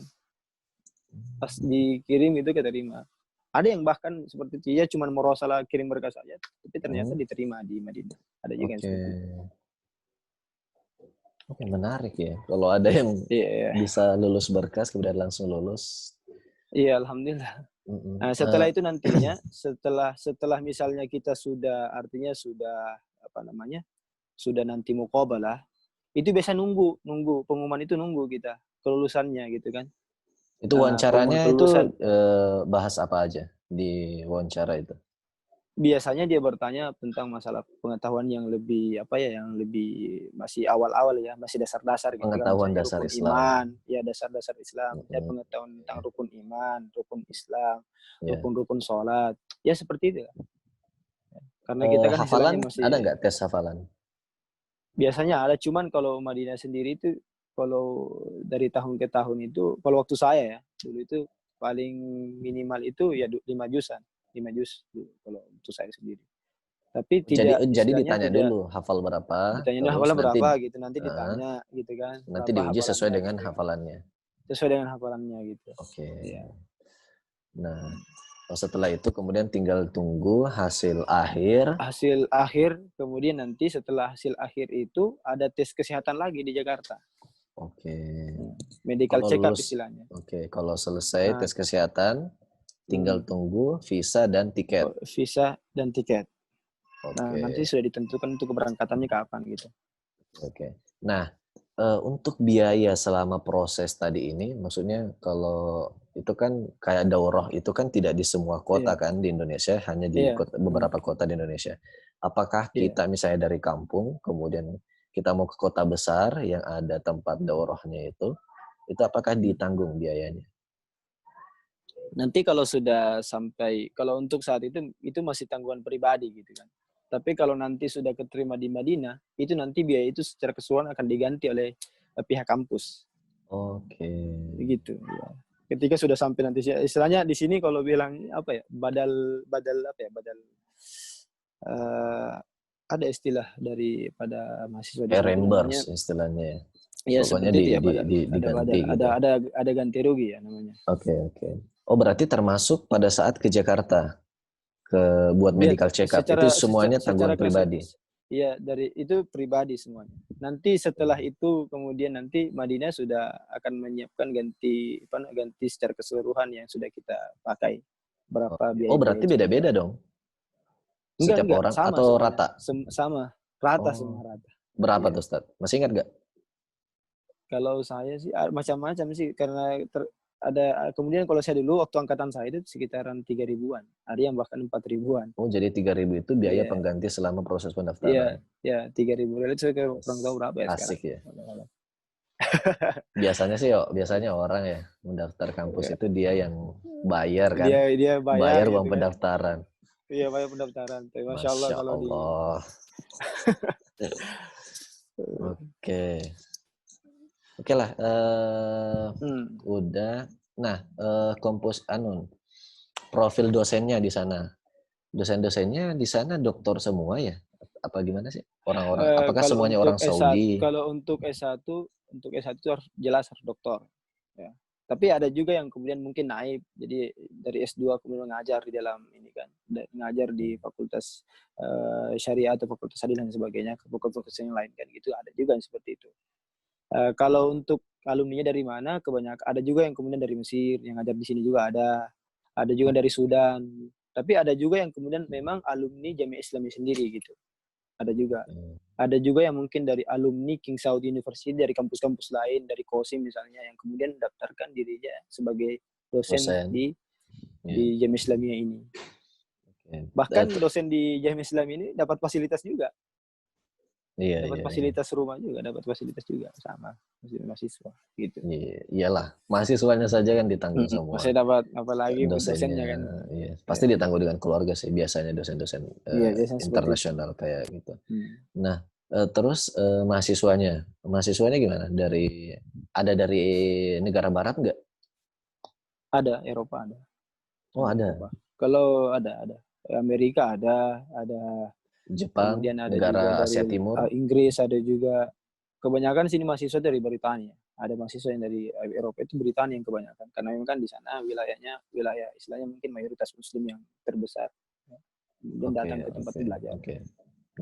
Pas dikirim itu keterima. Ada yang bahkan seperti itu, ya cuma murasalah kirim berkas saja, tapi ternyata diterima di Madinah. Ada juga yang seperti itu. Oke, menarik ya. Kalau ada yang bisa lulus berkas kemudian langsung lulus. Iya, alhamdulillah. Nah, setelah itu nantinya, setelah misalnya kita sudah sudah nanti muqabalah, itu biasa nunggu pengumuman itu, nunggu kita kelulusannya gitu kan. Itu wawancaranya itu bahas apa aja di wawancara itu? Biasanya dia bertanya tentang masalah pengetahuan yang lebih yang lebih masih awal-awal ya, masih dasar-dasar gitu kan. Pengetahuan dasar Islam. Iman, ya dasar-dasar Islam, ya pengetahuan tentang rukun iman, rukun Islam, rukun-rukun sholat, ya seperti itu. Karena kita kan hafalan masih ada nggak tes hafalan? Biasanya ada, cuman kalau Madinah sendiri itu kalau dari tahun ke tahun itu, kalau waktu saya ya dulu itu paling minimal itu ya 5 juz kalau untuk saya sendiri. Tapi jadi ditanya dulu hafal berapa? Ditanya hafalnya berapa gitu, nanti ditanya gitu kan. Nanti diuji sesuai dengan hafalannya. Sesuai dengan hafalannya gitu. Oke. Ya. Nah, setelah itu kemudian tinggal tunggu hasil akhir. Hasil akhir, kemudian nanti setelah hasil akhir itu ada tes kesehatan lagi di Jakarta. Oke. Medical Kalau check up lulus, istilahnya. oke. Kalau selesai Nah, tes kesehatan, tinggal tunggu visa dan tiket. visa dan tiket. Nah, Oke. nanti sudah ditentukan untuk keberangkatannya kapan gitu. Oke. Nah, untuk biaya selama proses tadi ini, maksudnya kalau itu kan kayak daurah itu kan tidak di semua kota Iya, kan di Indonesia, hanya di iya, beberapa kota di Indonesia. Apakah iya. kita misalnya dari kampung, kemudian kita mau ke kota besar yang ada tempat daurahnya itu apakah ditanggung biayanya? Nanti kalau sudah sampai, kalau untuk saat itu masih tanggungan pribadi gitu kan. Tapi kalau nanti sudah keterima di Madinah, itu nanti biaya itu secara keseluruhan akan diganti oleh pihak kampus. Oke. Begitu. Ya. Ketika sudah sampai nanti, istilahnya di sini kalau bilang apa ya, badal apa ya, badal uh, ada istilah daripada mahasiswa di Kayak sini itu namanya, reimburse istilahnya ya. ya Pokoknya seperti itu ya badal. Ada diganti badal, gitu. ada ganti rugi ya namanya. Oke, oke. Oh, berarti termasuk pada saat ke Jakarta buat Iya, medical check up itu semuanya tanggungan pribadi. iya dari itu pribadi semuanya. Nanti setelah itu kemudian nanti Madinah sudah akan menyiapkan ganti secara keseluruhan yang sudah kita pakai. Berapa Oh, biaya-biaya berarti itu keluar. beda-beda dong setiap Enggak, orang sama atau semuanya. rata? Sama, rata Oh, semua rata. berapa Iya. tuh, Ustaz? Masih ingat gak? Kalau saya sih macam-macam sih karena ada kemudian kalau saya dulu waktu angkatan saya itu sekitaran 3.000-an. Ada yang bahkan 4.000-an. Oh, jadi 3.000 itu biaya Iya. pengganti selama proses Iya, pendaftaran. ya 3.000 ribu. Saya kurang tahu berapa ya sekarang. Asik ya. Biasanya orang ya mendaftar kampus Ya. itu dia yang bayar kan, Dia bayar bayar uang gitu kan. pendaftaran. Iya bayar pendaftaran. Tapi Masya Allah Masya kalau di Allah. Oke. Oke lah. Udah. Nah, profil dosennya di sana. Dosen-dosennya di sana doktor semua ya? Apa gimana sih? Orang-orang, apakah kalau semuanya orang untuk S1, Saudi? untuk S1 itu harus jelas harus doktor. Ya. Tapi ada juga yang kemudian mungkin naik, jadi dari S2 kemudian mengajar di dalam ini kan, mengajar di fakultas syariah atau fakultas hadis dan sebagainya, ke fakultas yang lain kan gitu, ada juga yang seperti itu. Kalau untuk alumninya dari mana, kebanyakan ada juga yang kemudian dari Mesir, yang ngajar di sini juga ada juga dari Sudan, tapi ada juga yang kemudian memang alumni Jamiah Islami sendiri gitu, ada juga. Ada juga yang mungkin dari alumni King Saud University dari kampus-kampus lain, dari Kosim misalnya, yang kemudian mendaftarkan dirinya sebagai dosen Dosen. di Jamiah Islamiyah ini. Bahkan dosen di Jamiah Islamiyah ini dapat fasilitas juga. Dapat fasilitas rumah juga, dapat fasilitas juga sama mahasiswa gitu. Iyalah, mahasiswanya saja kan ditanggung semua. Masih dapat apalagi dosennya kan. Iya. Pasti ditanggung dengan keluarga sih biasanya dosen-dosen internasional kayak gitu. Nah, terus mahasiswanya gimana? Ada dari negara barat nggak? Ada, Eropa ada. Oh, ada. Eropa. Kalau ada. Amerika ada. Jepang, kemudian ada negara juga Asia dari Timur. Inggris, ada juga. Kebanyakan sini mahasiswa dari Britania. Ada mahasiswa yang dari Eropa itu Britania yang kebanyakan. Karena memang kan di sana wilayah istilahnya mungkin mayoritas Muslim yang terbesar. Kemudian datang ke tempat belajar.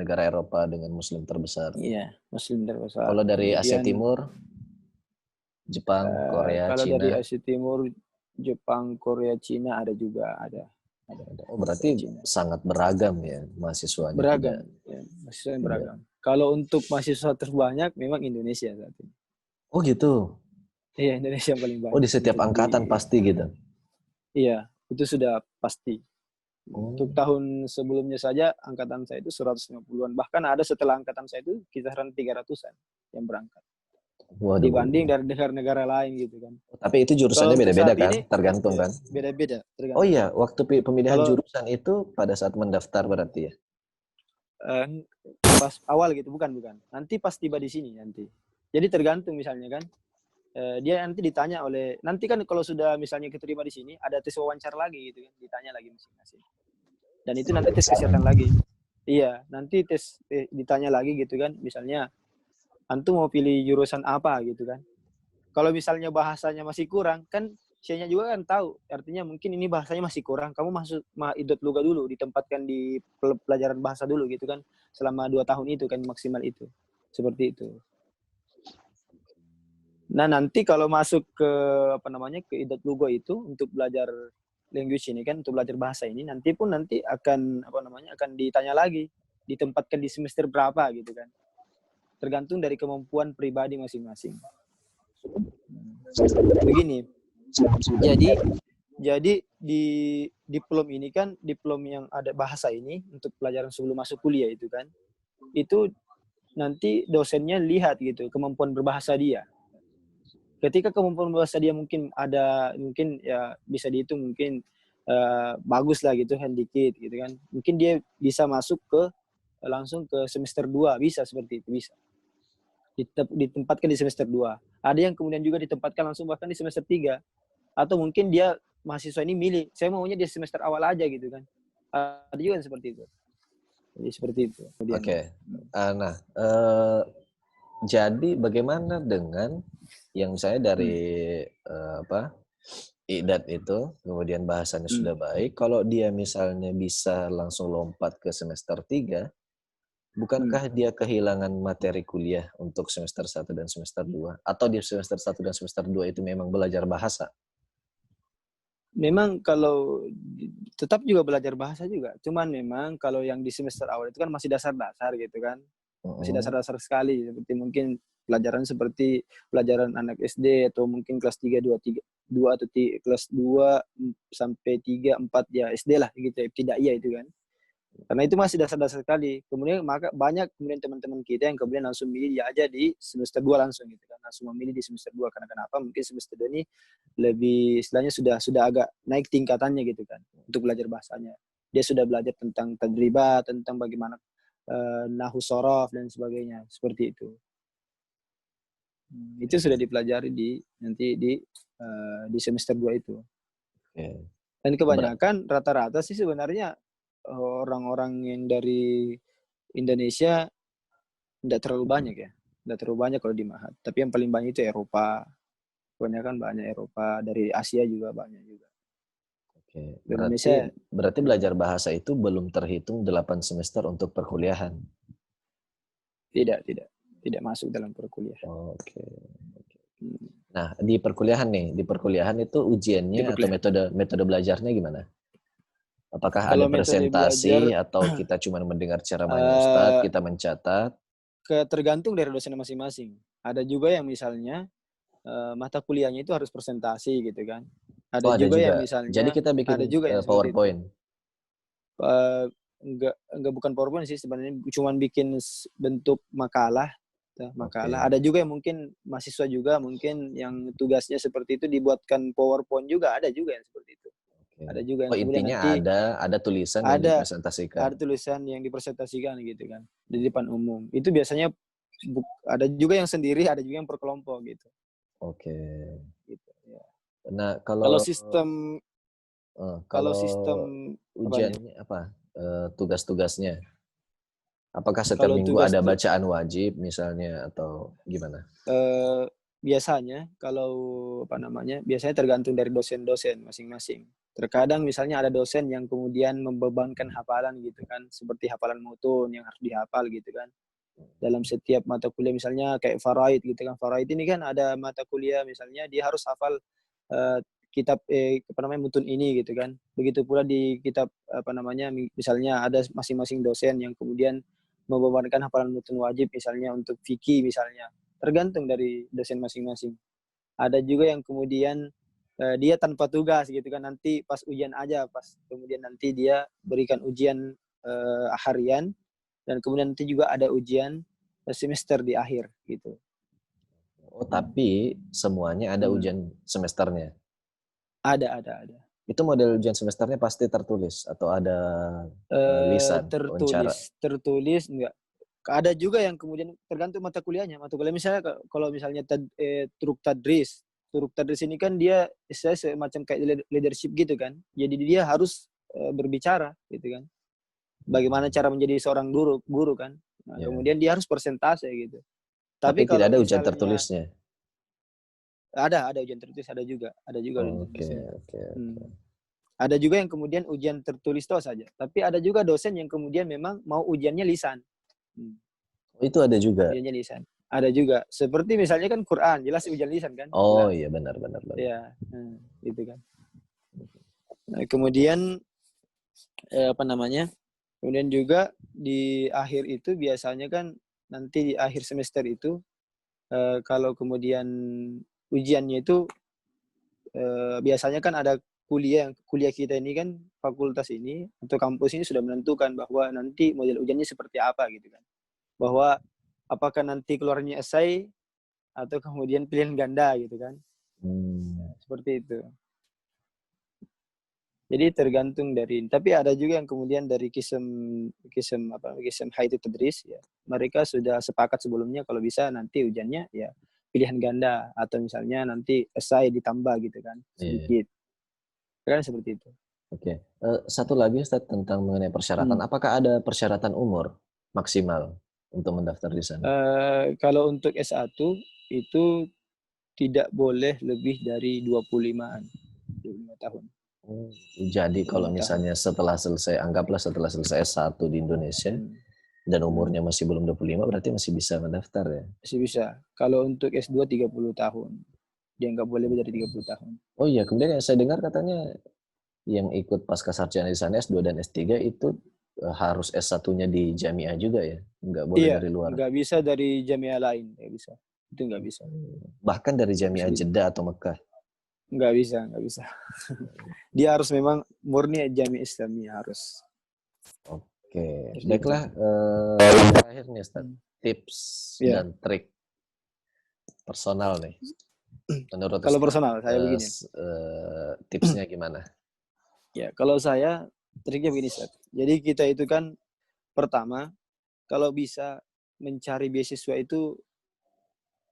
Negara Eropa dengan Muslim terbesar. Iya, Muslim terbesar. Kalau dari Asia Timur, Jepang, Korea, kalau Cina. dari Asia Timur, Jepang, Korea, Cina ada juga ada. Oh, berarti sangat beragam ya mahasiswanya. Beragam, ya, mahasiswa yang beragam. Kalau untuk mahasiswa terbanyak memang Indonesia saat ini. Oh gitu. Iya, Indonesia yang paling banyak. Oh, di setiap angkatan pasti gitu. Iya, itu sudah pasti. Untuk tahun sebelumnya saja angkatan saya itu 150-an. Bahkan ada setelah angkatan saya itu kisaran 300-an yang berangkat. Waduh. Dibanding dari negara-negara lain gitu kan. Tapi itu jurusannya beda-beda kan? Tergantung kan? Beda-beda. Oh iya, waktu pemilihan jurusan itu pada saat mendaftar berarti ya? Pas awal gitu, bukan. Nanti pas tiba di sini nanti. Jadi tergantung misalnya kan. Dia nanti ditanya nanti kan kalau sudah misalnya keterima di sini, ada tes wawancara lagi gitu kan. Ditanya lagi masing-masing. Dan itu nanti tes kesehatan lagi. Iya, nanti ditanya lagi gitu kan. Misalnya, antum mau pilih jurusan apa gitu kan. Kalau misalnya bahasanya masih kurang, kan Saya juga kan tahu, artinya mungkin ini bahasanya masih kurang, kamu masuk Idot Luga dulu, ditempatkan di pelajaran bahasa dulu gitu kan, selama 2 tahun itu kan maksimal itu. Seperti itu. Nah, nanti kalau masuk ke ke Idot Luga itu untuk belajar language ini kan, untuk belajar bahasa ini nanti akan akan ditanya lagi, ditempatkan di semester berapa gitu kan. Tergantung dari kemampuan pribadi masing-masing. Begini. Jadi di diplom ini kan, diplom yang ada bahasa ini untuk pelajaran sebelum masuk kuliah itu kan, itu nanti dosennya lihat gitu kemampuan berbahasa dia. Ketika kemampuan berbahasa dia mungkin ya bisa dihitung mungkin bagus lah gitu kan, dikit gitu kan. Mungkin dia bisa masuk langsung ke semester 2, bisa seperti itu, bisa. Ditempatkan di semester 2. Ada yang kemudian juga ditempatkan langsung bahkan di semester 3. Atau mungkin dia mahasiswa ini milih, saya maunya di semester awal aja gitu kan. Ada juga yang seperti itu. Jadi seperti itu. Oke. Nah, jadi bagaimana dengan yang saya dari IDAT itu, kemudian bahasanya sudah baik, kalau dia misalnya bisa langsung lompat ke semester 3, bukankah dia kehilangan materi kuliah untuk semester 1 dan semester 2? Atau di semester 1 dan semester 2 itu memang belajar bahasa? Memang kalau tetap juga belajar bahasa juga. Cuman memang kalau yang di semester awal itu kan masih dasar-dasar gitu kan. Masih dasar-dasar sekali. Seperti mungkin pelajaran seperti pelajaran anak SD atau mungkin kelas 3, 2 atau kelas 2 sampai 3, 4 ya SD lah gitu ya. Tidak iya itu kan. Karena itu masih dasar-dasar sekali. Kemudian maka banyak kemudian teman-teman kita yang kemudian langsung milih dia aja di semester 2 langsung gitu kan. Langsung memilih di semester 2 karena kenapa? Mungkin semester 2 ini lebih istilahnya sudah agak naik tingkatannya gitu kan untuk belajar bahasanya. Dia sudah belajar tentang tadribat, tentang bagaimana nahu sorof dan sebagainya, seperti itu. Itu sudah dipelajari nanti di semester 2 itu. Dan kebanyakan rata-rata sih sebenarnya orang-orang yang dari Indonesia tidak terlalu banyak ya. Tidak terlalu banyak kalau di Mahat. Tapi yang paling banyak itu Eropa. Kebanyakan banyak Eropa. Dari Asia juga banyak juga. Oke. Berarti belajar bahasa itu belum terhitung 8 semester untuk perkuliahan? Tidak. Tidak masuk dalam perkuliahan. Oke. Nah, di perkuliahan itu ujiannya atau metode belajarnya gimana? Apakah ada presentasi atau kita cuma mendengar ceramahnya Ustadz, kita mencatat? Tergantung dari dosen masing-masing. Ada juga yang misalnya mata kuliahnya itu harus presentasi gitu kan. Ada juga yang misalnya jadi kita bikin PowerPoint. Enggak bukan PowerPoint sih sebenarnya, cuma bikin bentuk makalah. Ada juga yang mungkin mahasiswa juga mungkin yang tugasnya seperti itu dibuatkan PowerPoint juga, ada juga yang seperti itu. Ada juga yang kemudian intinya nanti ada tulisan yang dipresentasikan. Ada tulisan yang dipresentasikan gitu kan di depan umum. Itu biasanya ada juga yang sendiri, ada juga yang per kelompok gitu. Oke. Gitu ya. Nah, kalau sistem ujiannya apa? Tugas-tugasnya. Apakah setiap minggu ada bacaan wajib misalnya atau gimana? Biasanya biasanya tergantung dari dosen-dosen masing-masing. Terkadang misalnya ada dosen yang kemudian membebankan hafalan gitu kan, seperti hafalan mutun yang harus dihafal gitu kan. Dalam setiap mata kuliah misalnya kayak faraid gitu kan. Faraid ini kan ada mata kuliah misalnya dia harus hafal kitab mutun ini gitu kan. Begitu pula di kitab misalnya ada masing-masing dosen yang kemudian membebankan hafalan mutun wajib misalnya untuk fikih misalnya. Tergantung dari dosen masing-masing. Ada juga yang kemudian dia tanpa tugas gitu kan, nanti pas ujian aja, kemudian nanti dia berikan ujian harian dan kemudian nanti juga ada ujian semester di akhir gitu. Oh, tapi semuanya ada ujian semesternya? Ada. Itu model ujian semesternya pasti tertulis atau ada lisan? Tertulis enggak. Ada juga yang kemudian tergantung mata kuliahnya. Mata kuliah misalnya kalau misalnya Turuk Tadris ini kan dia semacam kayak leadership gitu kan. Jadi dia harus berbicara gitu kan. Bagaimana cara menjadi seorang guru kan. Nah, kemudian dia harus persentase gitu. Tapi tidak ada ujian tertulisnya. Ada ujian tertulis, ada juga ujian Oke, tertulisnya. oke. Ada juga yang kemudian ujian tertulis toh saja, tapi ada juga dosen yang kemudian memang mau ujiannya lisan. Oh, itu ada juga. Ujiannya lisan. Ada juga. Seperti misalnya kan Quran, jelas ujian lisan kan? Oh Jelas. iya, benar. Ya, gitu kan. Nah, kemudian apa namanya? Kemudian juga di akhir itu biasanya kan nanti di akhir semester itu kalau kemudian ujiannya itu biasanya kan ada kuliah kita ini kan fakultas ini atau kampus ini sudah menentukan bahwa nanti model ujiannya seperti apa gitu kan. Bahwa apakah nanti keluarnya esai atau kemudian pilihan ganda gitu kan. Seperti itu. Jadi tergantung dari, tapi ada juga yang kemudian dari kisem Haiti Tedris ya. Mereka sudah sepakat sebelumnya kalau bisa nanti ujiannya ya pilihan ganda atau misalnya nanti esai ditambah gitu kan sedikit. Kan seperti itu. Oke. Satu lagi Ustaz tentang mengenai persyaratan. Apakah ada persyaratan umur maksimal untuk mendaftar di sana? Kalau untuk S1 itu tidak boleh lebih dari 25 tahun. Jadi kalau misalnya anggaplah setelah selesai S1 di Indonesia dan umurnya masih belum 25 berarti masih bisa mendaftar ya? Masih bisa. Kalau untuk S2 30 tahun. Dia nggak boleh lebih dari 30 tahun. Oh iya, kemudian yang saya dengar katanya yang ikut pasca sarjana di sana S2 dan S3 itu harus S1-nya di Jamiah juga ya? Nggak boleh dari luar? Nggak bisa dari Jamiah lain. Nggak bisa. Itu nggak bisa. Bahkan dari Jamiah Jeddah atau Mekah? Nggak bisa. Dia harus memang murni Jamiah Islamiyah harus. Oke, baiklah. Terakhir nih Ustaz, tips dan trik personal nih. Menurut kalau personal saya begini. Tipsnya gimana? Ya, kalau saya triknya begini, Ustaz. Jadi kita itu kan pertama kalau bisa mencari beasiswa itu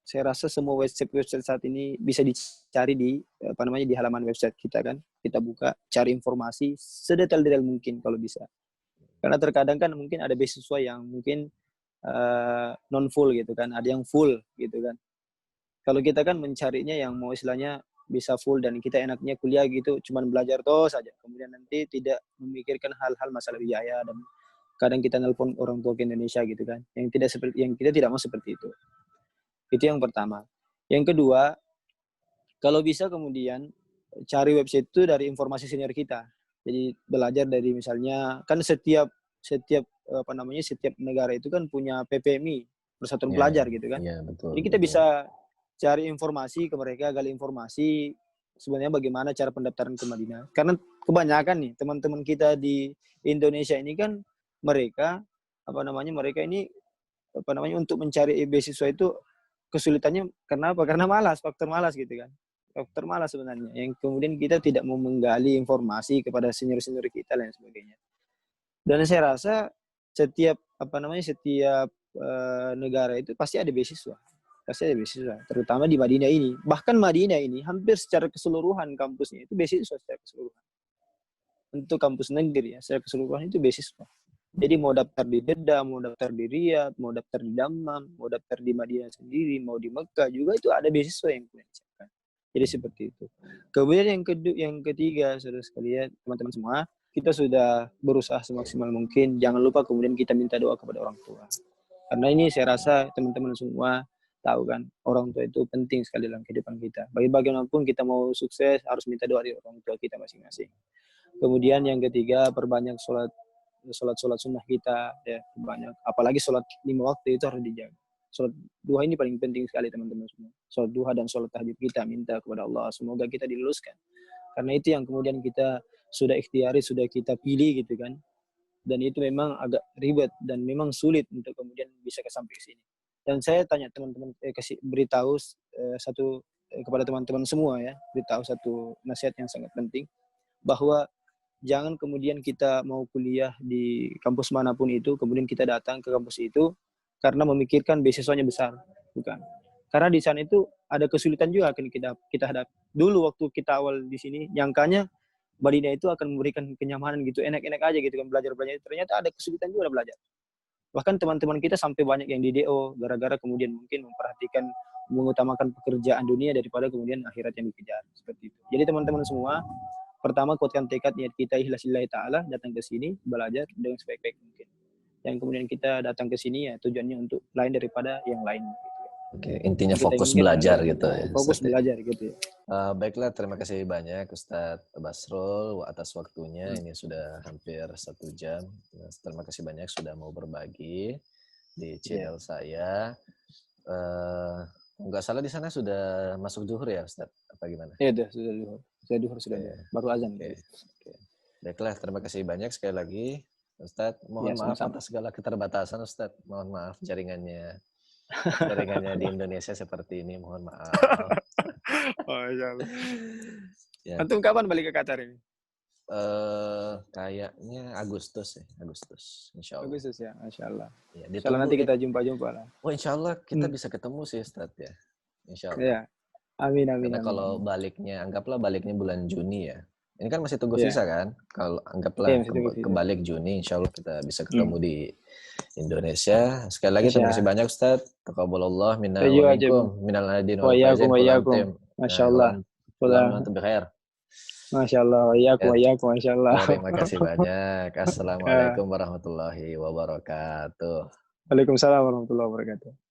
saya rasa semua website saat ini bisa dicari di di halaman website kita kan. Kita buka, cari informasi sedetail-detail mungkin kalau bisa. Karena terkadang kan mungkin ada beasiswa yang mungkin non full gitu kan, ada yang full gitu kan. Kalau kita kan mencarinya yang mau istilahnya bisa full dan kita enaknya kuliah gitu, cuman belajar toh saja. Kemudian nanti tidak memikirkan hal-hal masalah biaya dan kadang kita nelpon orang tua ke Indonesia gitu kan. Yang kita tidak mau seperti itu. Itu yang pertama. Yang kedua, kalau bisa kemudian cari website itu dari informasi senior kita. Jadi belajar dari misalnya kan setiap negara itu kan punya PPMI, Persatuan Pelajar gitu kan. Betul, jadi kita bisa cari informasi ke mereka, gali informasi sebenarnya bagaimana cara pendaftaran ke Madinah. Karena kebanyakan nih teman-teman kita di Indonesia ini kan mereka untuk mencari beasiswa itu kesulitannya karena apa? Karena malas, faktor malas gitu kan. Faktor malas sebenarnya. Yang kemudian kita tidak mau menggali informasi kepada senior-senior kita dan sebagainya. Dan saya rasa setiap negara itu pasti ada beasiswa. Terutama di Madinah ini. Bahkan Madinah ini hampir secara keseluruhan kampusnya itu beasiswa secara keseluruhan. Untuk kampus negeri ya, secara keseluruhan itu beasiswa. Jadi mau daftar di Jeddah, mau daftar di Riyadh, mau daftar di Dammam, mau daftar di Madinah sendiri, mau di Mekah juga itu ada beasiswa yang disiapkan. Jadi seperti itu. Kemudian yang ketiga, saudara sekalian, teman-teman semua, kita sudah berusaha semaksimal mungkin. Jangan lupa kemudian kita minta doa kepada orang tua. Karena ini saya rasa teman-teman semua tahu kan, orang tua itu penting sekali dalam kehidupan kita. Bagaimanapun kita mau sukses, harus minta doa dari orang tua kita masing-masing. Kemudian yang ketiga, perbanyak sholat sunnah kita ya, banyak, apalagi sholat 5 waktu itu harus dijaga. Sholat duha ini paling penting sekali teman-teman semua. Sholat duha dan sholat tahajud kita minta kepada Allah semoga kita diluluskan, karena itu yang kemudian kita sudah ikhtiari, sudah kita pilih gitu kan, dan itu memang agak ribet dan memang sulit untuk kemudian bisa sampai ke sini. Dan saya tanya teman-teman, beritahu kepada teman-teman semua ya, beritahu satu nasihat yang sangat penting, bahwa jangan kemudian kita mau kuliah di kampus manapun itu, kemudian kita datang ke kampus itu karena memikirkan beasiswanya besar. Bukan. Karena di sana itu ada kesulitan juga akan kita hadapi. Dulu waktu kita awal di sini, nyangkanya Madinah itu akan memberikan kenyamanan gitu, enak-enak aja gitu kan belajar. Ternyata ada kesulitan juga belajar. Bahkan teman-teman kita sampai banyak yang di DO gara-gara kemudian mungkin memperhatikan mengutamakan pekerjaan dunia daripada kemudian akhirat yang dikejar. Seperti itu. Jadi teman-teman semua, pertama kuatkan tekad niat kita ikhlas lillahi ta'ala, datang ke sini, belajar dengan sebaik-baik mungkin. Dan kemudian kita datang ke sini ya tujuannya untuk lain daripada yang lain. Oke, intinya Kita fokus inginkan belajar adalah gitu ya. fokus Ustadz ya. belajar gitu ya. Baiklah, terima kasih banyak Ustadz Basrul atas waktunya. Ini sudah hampir 1 jam. Terima kasih banyak sudah mau berbagi di channel saya. Nggak salah di sana sudah masuk zuhur ya Ustadz? Apa gimana? Iya, sudah zuhur. Sudah zuhur, sudah zuhur. Baru azan. Oke. Baiklah, terima kasih banyak sekali lagi Ustadz. Mohon maaf sama-sama. atas segala keterbatasan Ustadz. Mohon maaf jaringannya di Indonesia seperti ini. Mohon maaf. Oh, insyaallah. Ya. Antum kapan balik ke Qatar ini? Kayaknya Agustus, insya Allah. Agustus ya, Masya Allah. Ya, Insya Allah nanti kita jumpa lah. Oh, insya Allah kita bisa ketemu sih, Ustaz ya. Insya Allah. Ya. Amin. Karena kalau baliknya, anggaplah baliknya bulan Juni ya. Ini kan masih tunggu visa kan? Kalau anggaplah kebalik Juni, insya Allah kita bisa ketemu di Indonesia. Sekali lagi terima kasih banyak Ustaz. Taqabbalallah minna wa minkum minal adin wal faizin. Masya Allah. Masya Allah, Masya Allah. Terima kasih banyak. Assalamualaikum warahmatullahi wabarakatuh. Waalaikumsalam warahmatullahi wabarakatuh.